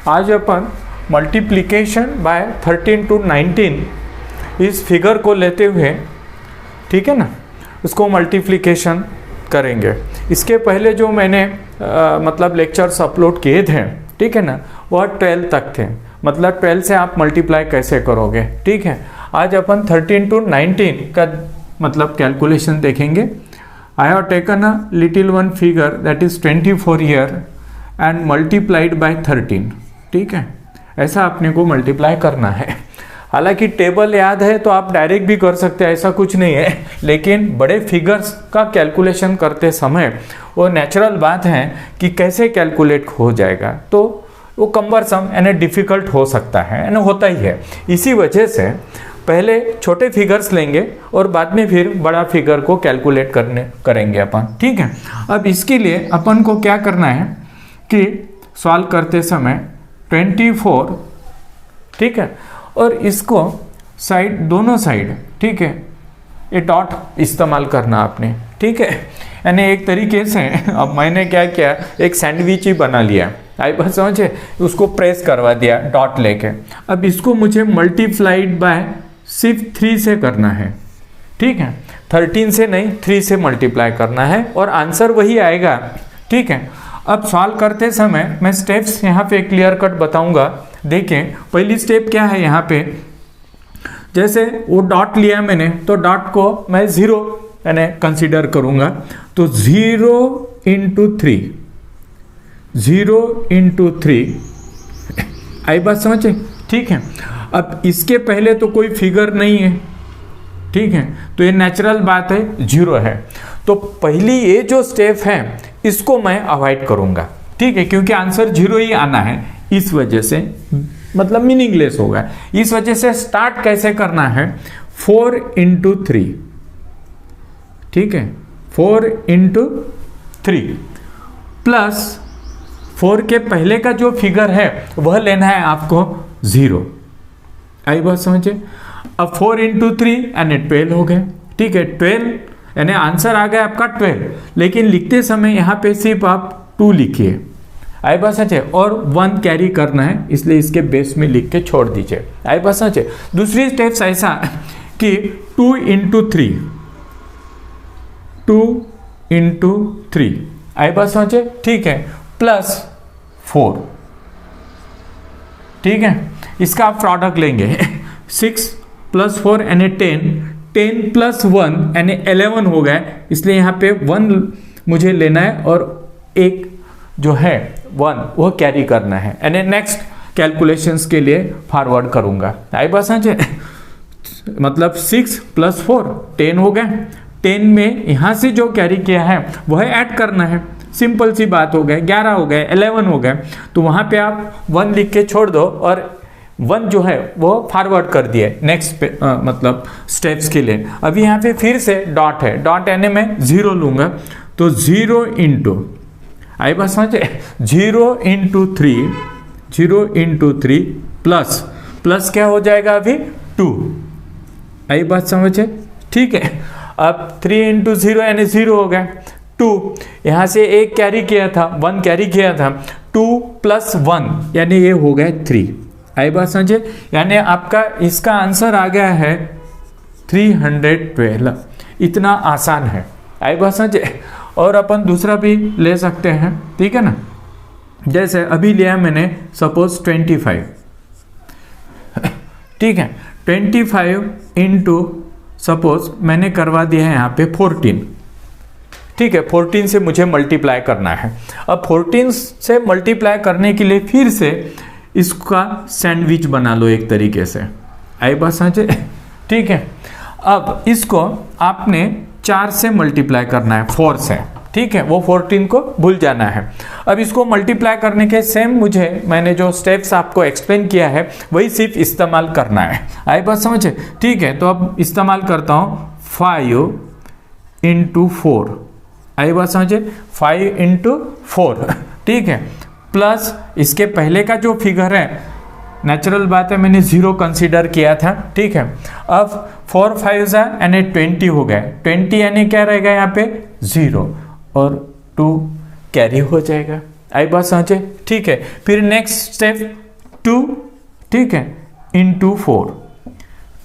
आज अपन multiplication bye 13 to 19 इस figure को लेते हुए, ठीक है ना, उसको मल्टीप्लिकेशन करेंगे। इसके पहले जो मैंने मतलब लेक्चर्स अपलोड किए थे, ठीक है ना, वह 12 तक थे। मतलब 12 से आप मल्टीप्लाई कैसे करोगे, ठीक है। आज अपन 13 to 19 का मतलब कैलकुलेशन देखेंगे। I have taken a little one figure that is 24 year and multiplied by 13, ठीक है। ऐसा अपने को मल्टीप्लाई करना है। हालांकि टेबल याद है तो आप डायरेक्ट भी कर सकते हैं, ऐसा कुछ नहीं है, लेकिन बड़े फिगर्स का कैलकुलेशन करते समय वो नेचुरल बात है कि कैसे कैलकुलेट हो जाएगा, तो वो कम्बरसम यानी डिफ़िकल्ट हो सकता है, यानी होता ही है। इसी वजह से पहले छोटे फिगर्स लेंगे और बाद में फिर बड़ा फिगर को कैलकुलेट करेंगे अपन, ठीक है। अब इसके लिए अपन को क्या करना है कि सॉल्व करते समय 24, ठीक है, और इसको साइड, दोनों साइड, ठीक है, ये डॉट इस्तेमाल करना आपने, ठीक है। यानी एक तरीके से अब मैंने क्या किया, एक सैंडविच ही बना लिया, आई बात समझे, उसको प्रेस करवा दिया डॉट लेके। अब इसको मुझे मल्टीप्लाइड बाय सिर्फ 3 से करना है, ठीक है। 13 से नहीं, 3 से मल्टीप्लाई करना है और आंसर वही आएगा, ठीक है। अब सॉल्व करते समय मैं स्टेप्स यहाँ पे क्लियर कट बताऊंगा। देखें, पहली स्टेप क्या है यहाँ पे, जैसे वो डॉट लिया मैंने तो डॉट को मैं 0 यानी कंसीडर करूंगा, तो 0 into 3, 0 into 3, आई बात समझे, ठीक है। अब इसके पहले तो कोई फिगर नहीं है, ठीक है, तो ये नेचुरल बात है 0 है। तो पहली ये जो स्टेप है इसको मैं अवॉइड करूंगा, ठीक है, क्योंकि आंसर 0 ही आना है, इस वजह से मतलब मीनिंगलेस होगा। इस वजह से स्टार्ट कैसे करना है, 4 into 3, ठीक है, 4 into 3 प्लस 4 के पहले का जो फिगर है वह लेना है आपको 0, आई बात समझे। अब 4 into 3 यानी 12 हो गए, ठीक है, 12 यानी आंसर आ गया आपका 12, लेकिन लिखते समय यहाँ पे सिर्फ आप 2 लिखिए, आई बात समझे, और 1 कैरी करना है, इसलिए इसके बेस में लिख के छोड़ दीजिए, आई बात समझे। दूसरी स्टेप्स ऐसा कि 2 into 3, 2 into 3, आई बात समझे, ठीक है, प्लस 4, ठीक है। इसका आप प्रोडक्ट लेंगे 6 + 4 यानी 10, 10 + 1 यानी 11 हो गए, इसलिए यहाँ पे 1 मुझे लेना है और एक जो है 1 वो कैरी करना है, यानी नेक्स्ट कैलकुलेशंस के लिए फॉरवर्ड करूंगा, आई बात समझे। मतलब 6 + 4 10 हो गए, 10 में यहाँ से जो कैरी किया है वह ऐड करना है, सिंपल सी बात हो गए, 11 हो गए, 11 हो गए, तो वहाँ पे आप 1 लिख के छोड़ दो और 1 जो है वो फॉरवर्ड कर दिए नेक्स्ट मतलब स्टेप्स के लिए। अभी यहाँ पे फिर से डॉट है, डॉट यानी मैं 0 लूंगा, तो 0 into, आई बात समझे, 0 into 3, 0 into 3 प्लस क्या हो जाएगा अभी 2, आई बात समझे, ठीक है। अब 3 into 0 यानी 0 हो गया, 2 यहाँ से एक कैरी किया था, 1 कैरी किया था, 2 + 1 यानी ये हो गया 3, आई बात समझे, यानी आपका इसका आंसर आ गया है 312। इतना आसान है, आई बात समझे। और अपन दूसरा भी ले सकते हैं, ठीक है ना, जैसे अभी लिया मैंने सपोज 25, ठीक है, 25 into सपोज मैंने करवा दिया है यहाँ पे 14, ठीक है, 14 से मुझे मल्टीप्लाई करना है। अब 14 से मल्टीप्लाई करने के लिए फिर से इसका सैंडविच बना लो एक तरीके से, आई बात समझे, ठीक है। अब इसको आपने 4 से मल्टीप्लाई करना है, 4 से, ठीक है, वो 14 को भूल जाना है। अब इसको मल्टीप्लाई करने के सेम मैंने जो स्टेप्स आपको एक्सप्लेन किया है वही सिर्फ इस्तेमाल करना है, आई बात समझे, ठीक है। तो अब इस्तेमाल करता हूँ 5 into 4, आई बात समझे, 5 into 4, ठीक है, प्लस इसके पहले का जो फिगर है, नेचुरल बात है मैंने 0 कंसीडर किया था, ठीक है। अब 4 5 यानी 20 हो गए, 20 यानी क्या रहेगा यहाँ पे 0 और 2 कैरी हो जाएगा, आई बात समझे, ठीक है। फिर नेक्स्ट स्टेप 2, ठीक है, इंटू 4,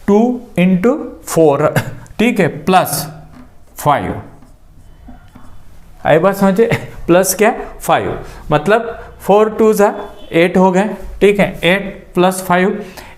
2 इंटू 4, ठीक है, प्लस 5, आई बात समझे, प्लस क्या 5, मतलब 4 2 जा 8 हो गए, ठीक है, 8 प्लस 5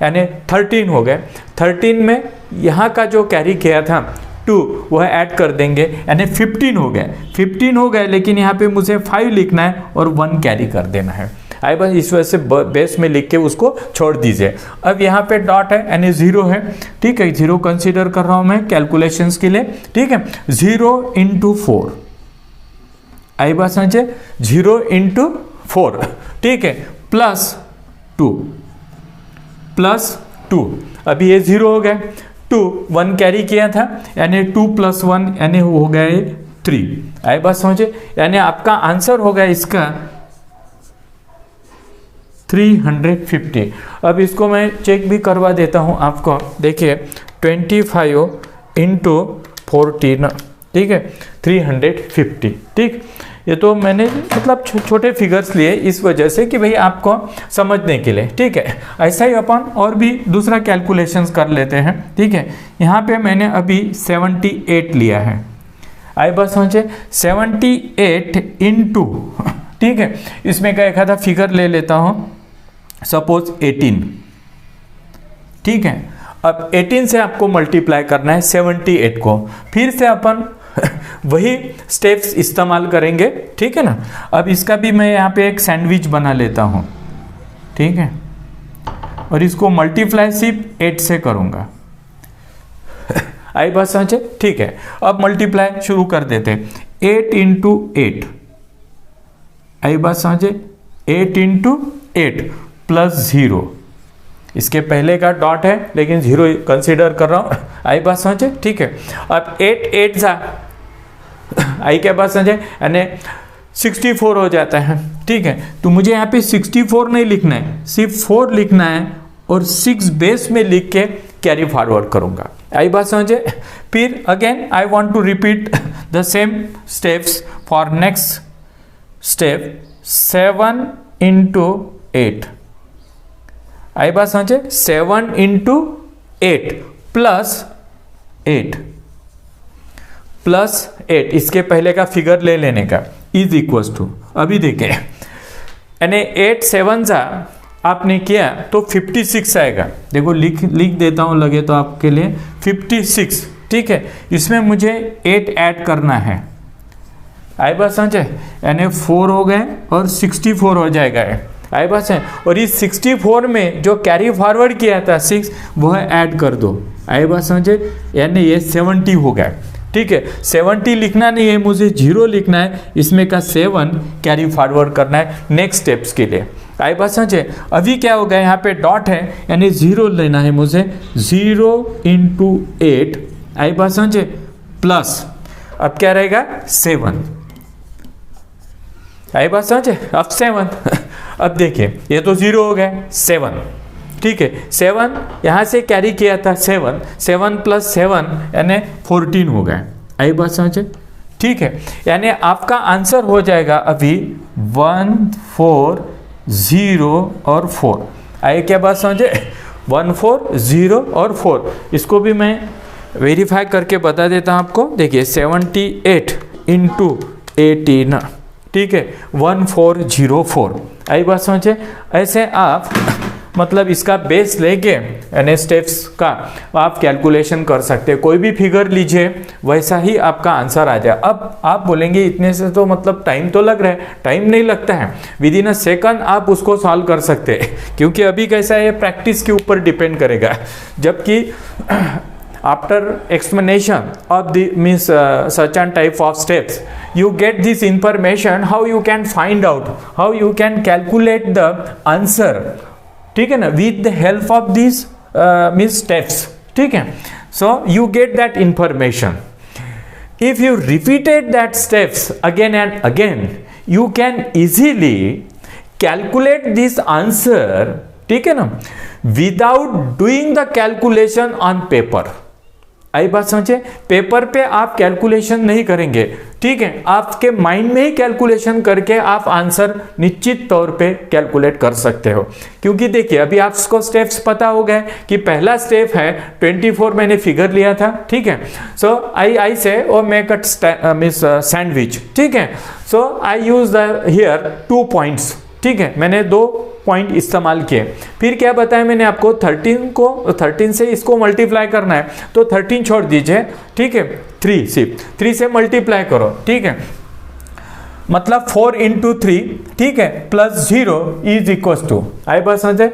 यानी 13 हो गए। 13 में यहाँ का जो कैरी किया था 2 वह ऐड कर देंगे यानी 15 हो गए, 15 हो गए, लेकिन यहाँ पे मुझे 5 लिखना है और 1 कैरी कर देना है। आई बस इस वजह से बेस में लिख के उसको छोड़ दीजिए। अब यहाँ पे डॉट है यानी 0 है, ठीक है, 0 कंसीडर कर रहा हूँ मैं कैलकुलेशंस के लिए, ठीक है। 0 इंटू 4, आई बात समझे, 0 इंटू 4, ठीक है, प्लस 2, प्लस 2, अभी ये 0 हो गए, 2 1 कैरी किया था यानी 2 प्लस 1 यानी हो गए 3, आई बात समझे, यानी आपका आंसर हो गया इसका 350। अब इसको मैं चेक भी करवा देता हूँ आपको, देखिए 25 इंटू 14, ठीक है, 350, ठीक। ये तो मैंने मतलब छोटे फिगर्स लिए इस वजह से कि भाई आपको समझने के लिए, ठीक है। ऐसा ही अपन और भी दूसरा कैलकुलेशंस कर लेते हैं, ठीक है। यहाँ पे मैंने अभी 78 लिया है, आई बस समझे, 78 इंटू, ठीक है, इसमें का एक आधा फिगर ले लेता हूँ, सपोज 18, ठीक है। अब 18 से आपको मल्टीप्लाई करना है 78 को, फिर से अपन वही स्टेप्स इस्तेमाल करेंगे, ठीक है ना। अब इसका भी मैं यहाँ पे एक सैंडविच बना लेता हूँ, ठीक है, और इसको मल्टीप्लाई सिर्फ 8 से करूँगा, आई बात समझे, ठीक है। अब मल्टीप्लाई शुरू कर देते, 8 इंटू 8, आई बात समझे, 8 इंटू 8 प्लस 0, इसके पहले का डॉट है लेकिन 0 कंसीडर कर रहा हूँ, आई बात समझे, ठीक है। अब 8 8 जा, आई क्या बात समझे, यानी 64 हो जाता है, ठीक है। तो मुझे यहाँ पे 64 नहीं लिखना है, सिर्फ 4 लिखना है और 6 बेस में लिख के कैरी फॉरवर्ड करूँगा, आई बात समझे। फिर again I want to repeat the same steps for next step, 7 into 8, आई बात समझे, 7 इंटू 8 प्लस 8, प्लस 8, इसके पहले का फिगर ले लेने का, इज इक्वल टू, अभी देखें यानी 8 7 जा आपने किया तो 56 आएगा, देखो लिख देता हूँ लगे तो आपके लिए, 56, ठीक है। इसमें मुझे 8 ऐड करना है, आई बात समझे, यानी 4 हो गए और 64 हो जाएगा, आई बात है। और इस 64 में जो कैरी फॉरवर्ड किया था 6 वह ऐड कर दो, आई बात समझे, यानी ये 70 हो गया, ठीक है। 70 लिखना नहीं है मुझे, 0 लिखना है, इसमें का 7 कैरी फॉरवर्ड करना है नेक्स्ट स्टेप्स के लिए, आई बात समझे। अभी क्या हो गया, यहाँ पे डॉट है यानी 0 लेना है मुझे, 0 इंटू 8, आई बात समझे, प्लस अब क्या रहेगा 7, आई बात समझे, अब 7 अब देखिए ये तो 0 हो गया, 7, ठीक है, 7 यहाँ से कैरी किया था 7, 7 प्लस 7 यानी 14 हो गए, आई बात समझे, ठीक है। यानी आपका आंसर हो जाएगा अभी 1 4 0 और 4, आई क्या बात समझे, 1 4 0 और 4, इसको भी मैं वेरीफाई करके बता देता हूँ आपको, देखिए 78 इंटू 18, ठीक है, 1404, आई बात समझे। ऐसे आप मतलब इसका बेस लेके यानी स्टेप्स का आप कैलकुलेशन कर सकते हैं, कोई भी फिगर लीजिए वैसा ही आपका आंसर आ जाए। अब आप बोलेंगे इतने से तो मतलब टाइम तो लग रहा है, टाइम नहीं लगता है, विद इन अ सेकंड आप उसको सॉल्व कर सकते हैं, क्योंकि अभी कैसा है प्रैक्टिस के ऊपर डिपेंड करेगा। जबकि after explanation of the means such and type of steps you get this information how you can find out, how you can calculate the answer, ठीक है ना, with the help of these means steps, ठीक है। So you get that information. If you repeated that steps again and again, you can easily calculate this answer, ठीक है ना, without doing the calculation on paper. आई बात समझे? Paper पे आप calculation नहीं करेंगे, ठीक है, आपके माइंड में ही कैलकुलेशन करके आप आंसर निश्चित तौर पे कैलकुलेट कर सकते हो। क्योंकि देखिए अभी आपको स्टेप्स पता हो गए कि पहला स्टेप है 24 मैंने फिगर लिया था, ठीक है। सो आई से और मेक अ मिस सैंडविच, ठीक है। सो आई यूज द हियर 2 पॉइंट्स, ठीक है, मैंने 2 पॉइंट इस्तेमाल किए। फिर क्या बताया मैंने आपको, 13 से इसको मल्टीप्लाई करना है, तो 13 छोड़ दीजिए, ठीक है, 3 सिर्फ 3 से मल्टीप्लाई करो, ठीक है, मतलब 4 इंटू 3, ठीक है, प्लस 0 इज इक्वल टू, आई बस समझे,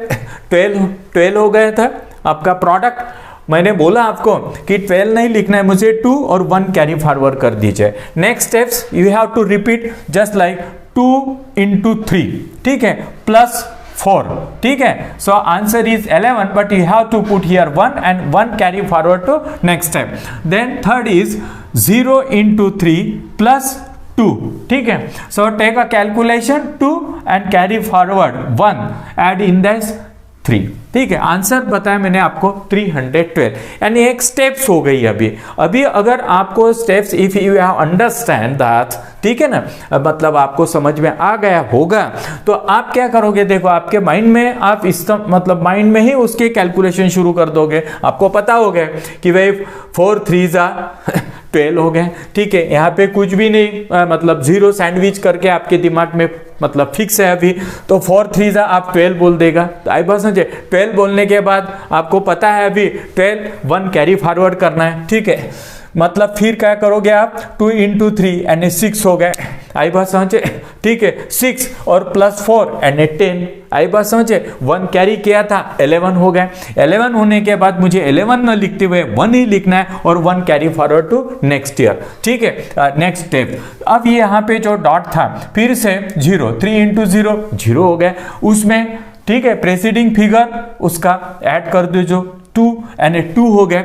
12 हो गया था आपका प्रोडक्ट। मैंने बोला आपको कि 12 नहीं लिखना है मुझे, 2 और 1 कैरी फॉरवर्ड कर दीजिए। Next steps you have to repeat just like 2 into 3, ठीक है, प्लस 4, ठीक है। So answer is 11, but you have to put here 1 and 1 carry forward to next step. Then third is 0 into 3 plus 2, ठीक है। So take a calculation 2 and carry forward 1, add in this 3, ठीक है। Answer बताया मैंने आपको 312, यानी एक steps हो गई अभी अगर आपको steps if you have understand that, ठीक है ना, मतलब आपको समझ में आ गया होगा, तो आप क्या करोगे, देखो आपके माइंड में आप इस मतलब माइंड में ही उसके कैलकुलेशन शुरू कर दोगे। आपको पता हो गया कि भाई 4 3 12 हो गए, ठीक है, यहाँ पे कुछ भी नहीं, मतलब 0 सैंडविच करके आपके दिमाग में मतलब फिक्स है अभी, तो 4 3 आप 12 बोल देगा। तो आई बात समझे, 12 बोलने के बाद आपको पता है अभी 12 1 कैरी फॉरवर्ड करना है, ठीक है, मतलब फिर क्या करोगे आप, 2 इंटू 3 यानी 6 हो गए, आई बात समझे, ठीक है, 6 और प्लस 4 यानी 10, आई बात समझे, 1 कैरी किया था 11 हो गए। 11 होने के बाद मुझे 11 न लिखते हुए 1 ही लिखना है और 1 carry forward to next year, ठीक है, नेक्स्ट स्टेप। अब ये यहाँ पे जो डॉट था फिर से 0, 3 इंटू 0 0 हो गए, उसमें ठीक है प्रेसिडिंग फिगर उसका ऐड कर दो जो 2 यानी 2 हो गए,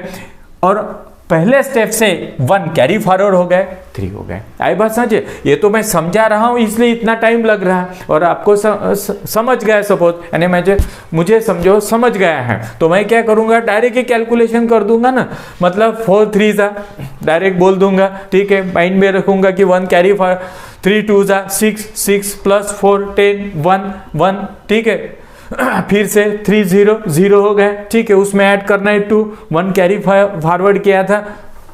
और पहले स्टेप से 1 कैरी फॉरवर्ड हो गए 3 हो गए। आई बात समझे, ये तो मैं समझा रहा हूं इसलिए इतना टाइम लग रहा है, और आपको समझ गया सपोज, यानी मुझे समझो समझ गया है, तो मैं क्या करूंगा, डायरेक्ट ही कैलकुलेशन कर दूंगा ना, मतलब 4 3 डायरेक्ट बोल दूंगा, ठीक है, माइंड में रखूंगा कि 1 कैरी फॉरवर्ड, 3 2 6 6 प्लस 4 10 1 1, ठीक है, फिर से 3 0 0 हो गए, ठीक है, उसमें ऐड करना है 2 1 कैरी फॉरवर्ड किया था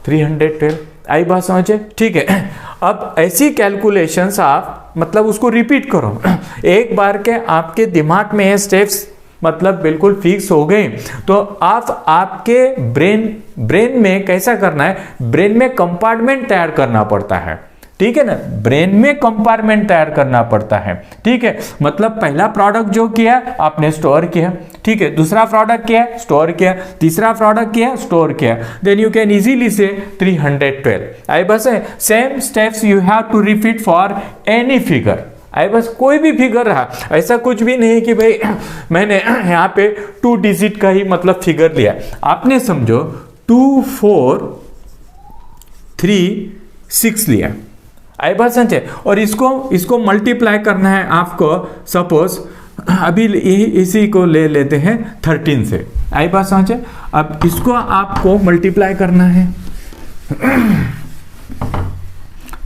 312, आई बात समझे, ठीक है। अब ऐसी कैलकुलेशंस आप मतलब उसको रिपीट करो एक बार के आपके दिमाग में ये स्टेप्स मतलब बिल्कुल फिक्स हो गए, तो आप आपके ब्रेन में कैसा करना है, ब्रेन में कंपार्टमेंट तैयार करना पड़ता है, ठीक है ना, ब्रेन में कंपार्टमेंट तैयार करना पड़ता है, ठीक है, मतलब पहला प्रोडक्ट जो किया आपने स्टोर किया, ठीक है, दूसरा प्रोडक्ट किया स्टोर किया, तीसरा प्रोडक्ट किया स्टोर किया, देन यू कैन इजीली से 312। आई बस same steps you have to repeat for any figure, I बस कोई भी फिगर रहा, ऐसा कुछ भी नहीं कि भाई मैंने यहाँ पे 2 डिजिट का ही मतलब फिगर लिया, आपने समझो 2 4 3 6 लिया, आई बात समझे, और इसको मल्टीप्लाई करना है आपको, सपोज अभी इसी को ले लेते हैं 13 से, आई बात समझे, अब इसको आपको मल्टीप्लाई करना है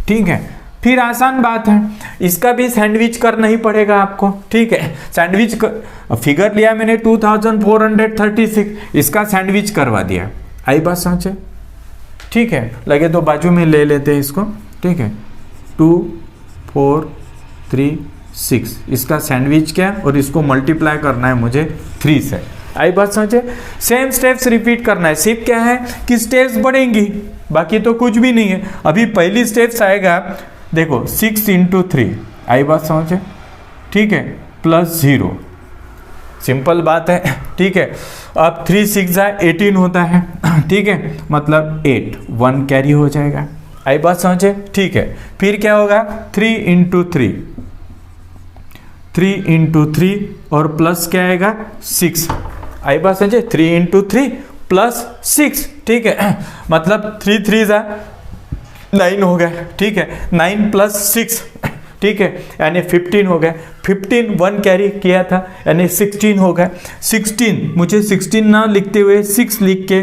ठीक है, फिर आसान बात है, इसका भी सैंडविच करना ही पड़ेगा आपको, ठीक है, सैंडविच फिगर लिया मैंने 2436, इसका सैंडविच करवा दिया, आई बात समझे, ठीक है, लगे तो बाजू में ले लेते हैं इसको, ठीक है, 2 4 3 6 इसका सैंडविच क्या, और इसको मल्टीप्लाई करना है मुझे 3 से, आई बात समझे। सेम स्टेप्स रिपीट करना है, सिर्फ क्या है कि स्टेप्स बढ़ेंगी, बाकी तो कुछ भी नहीं है। अभी पहली स्टेप्स आएगा, देखो 6 इंटू 3, आई बात समझे, ठीक है, प्लस 0, सिंपल बात है, ठीक है, अब 3 6 18 होता है, ठीक है, मतलब 8 1 कैरी हो जाएगा, आई बात समझे, ठीक है, फिर क्या होगा 3 इंटू 3 3 इंटू 3 और प्लस क्या आएगा 6, आई बात समझे, 3 इंटू 3 प्लस 6, ठीक है, मतलब 3 3 9 हो गए, ठीक है, 9 प्लस 6, ठीक है, यानी 15 हो गए, 15 1 कैरी किया था यानी 16 हो गए, 16 मुझे 16 ना लिखते हुए 6 लिख के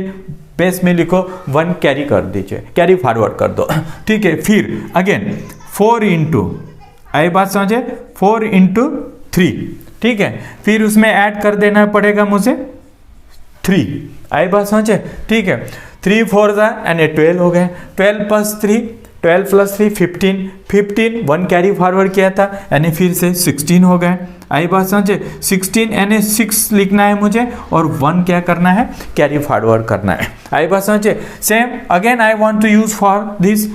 बेस में लिखो 1 कैरी कर दीजिए, कैरी फॉरवर्ड कर दो, ठीक है। फिर अगेन 4 इंटू, आई बात समझे, 4 इंटू 3, ठीक है। फिर उसमें ऐड कर देना पड़ेगा मुझे 3, आई बात समझे, ठीक है। 3 4 यानी 12 हो गए, 12 प्लस 3, 12 प्लस 3 15, 15 1 कैरी फॉरवर्ड किया था यानी फिर से 16 हो गए, आई बात समझे। 16 यानी 6 लिखना है मुझे और 1 क्या करना है, कैरी फॉरवर्ड करना है, आई बात समझे। Same again I want to use for this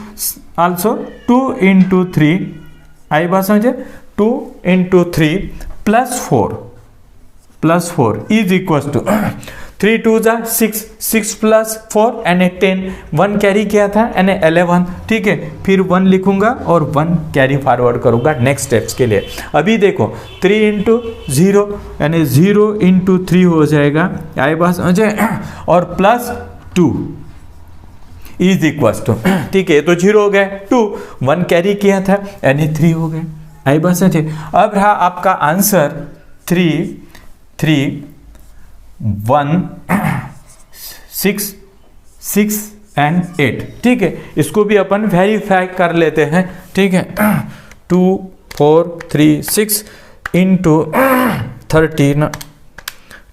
also 2 into 3, आई बात समझे, 2 into 3 plus 4 is equal to 3 2 6, 6 plus 4 यानी 10, 1 कैरी किया था यानी 11, ठीक है। फिर 1 लिखूंगा और 1 कैरी फॉरवर्ड करूंगा नेक्स्ट स्टेप्स के लिए। अभी देखो 3 इंटू 0 यानी 0 इंटू 3 हो जाएगा, आई बात समझे, और प्लस 2 इज इक्वल टू, ठीक है, तो 0 हो गए, 2 1 कैरी किया था यानी 3 हो गए, आई बात समझे। अब रहा आपका आंसर 3 3 1 6 6 एंड 8, ठीक है। इसको भी अपन वेरीफाई कर लेते हैं, ठीक है। 2 4 3 6 इंटू 13,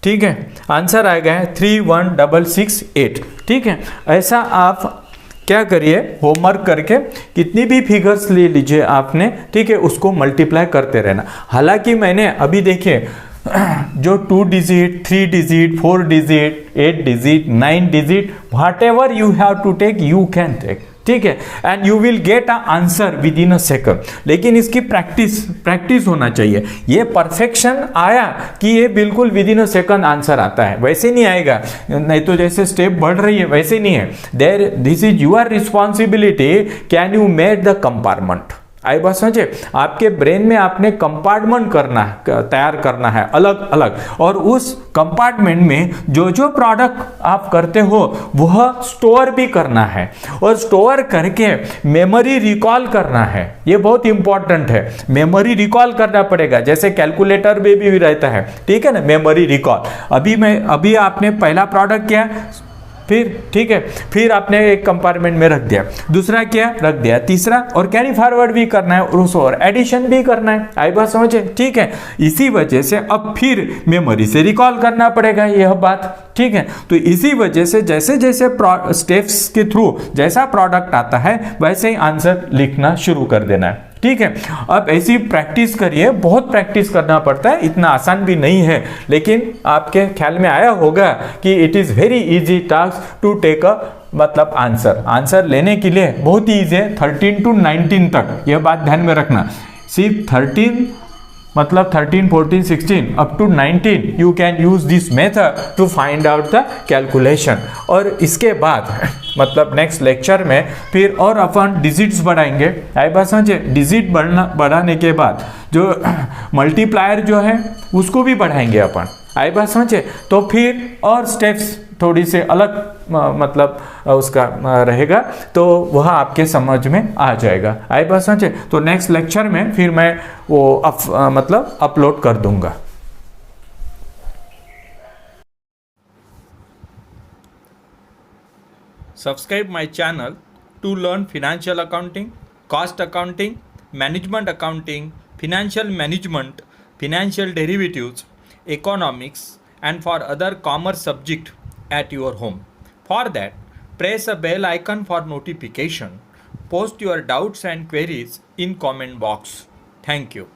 ठीक है, आंसर आ गया है 31668, ठीक है। ऐसा आप क्या करिए, होमवर्क करके कितनी भी फिगर्स ले लीजिए आपने, ठीक है, उसको मल्टीप्लाई करते रहना। हालांकि मैंने अभी देखिए जो 2 digit 3 digit 4 digit 8 digit 9 digit whatever you have to take you can take, ठीक है, and you will get a answer within a second. लेकिन इसकी प्रैक्टिस होना चाहिए। ये परफेक्शन आया कि ये बिल्कुल with in a second answer आता है, वैसे नहीं आएगा, नहीं तो जैसे स्टेप बढ़ रही है वैसे नहीं है। There this is your responsibility, can you make the compartment, I बात समझे। आपके ब्रेन में आपने कंपार्टमेंट तैयार करना है अलग अलग, और उस कंपार्टमेंट में जो जो प्रोडक्ट आप करते हो वह स्टोर भी करना है, और स्टोर करके मेमोरी रिकॉल करना है। ये बहुत इंपॉर्टेंट है, मेमोरी रिकॉल करना पड़ेगा, जैसे कैलकुलेटर में भी रहता है, ठीक है ना, मेमोरी रिकॉल। अभी आपने पहला प्रोडक्ट किया, फिर ठीक है, फिर आपने एक कंपार्टमेंट में रख दिया, दूसरा क्या रख दिया, तीसरा, और कैरी फॉरवर्ड भी करना है और एडिशन भी करना है, आई बात समझे, ठीक है। इसी वजह से अब फिर मेमोरी से रिकॉल करना पड़ेगा यह बात, ठीक है। तो इसी वजह से जैसे जैसे स्टेप्स के थ्रू जैसा प्रोडक्ट आता है वैसे ही आंसर लिखना शुरू कर देना है, ठीक है। अब ऐसी प्रैक्टिस करिए, बहुत प्रैक्टिस करना पड़ता है, इतना आसान भी नहीं है, लेकिन आपके ख्याल में आया होगा कि it is very easy task to take a मतलब आंसर लेने के लिए बहुत ही ईजी है। 13 to 19 तक यह बात ध्यान में रखना, सिर्फ 13 मतलब 13 14 16 up to 19 you can use this method to find out the calculation. और इसके बाद मतलब नेक्स्ट लेक्चर में फिर और अपन डिजिट्स बढ़ाएंगे, आई बात समझे। डिजिट बढ़ाने के बाद जो मल्टीप्लायर जो है उसको भी बढ़ाएंगे अपन, आई बात समझे। तो फिर और स्टेप्स थोड़ी से अलग मतलब उसका रहेगा, तो वह आपके समझ में आ जाएगा, आई बात समझे। तो नेक्स्ट लेक्चर में फिर मैं वो मतलब अपलोड कर दूंगा। Subscribe my channel to learn financial accounting, cost accounting, management accounting, financial management, financial derivatives, economics, and for other commerce subject at your home. For that, press a bell icon for notification. Post your doubts and queries in comment box. Thank you.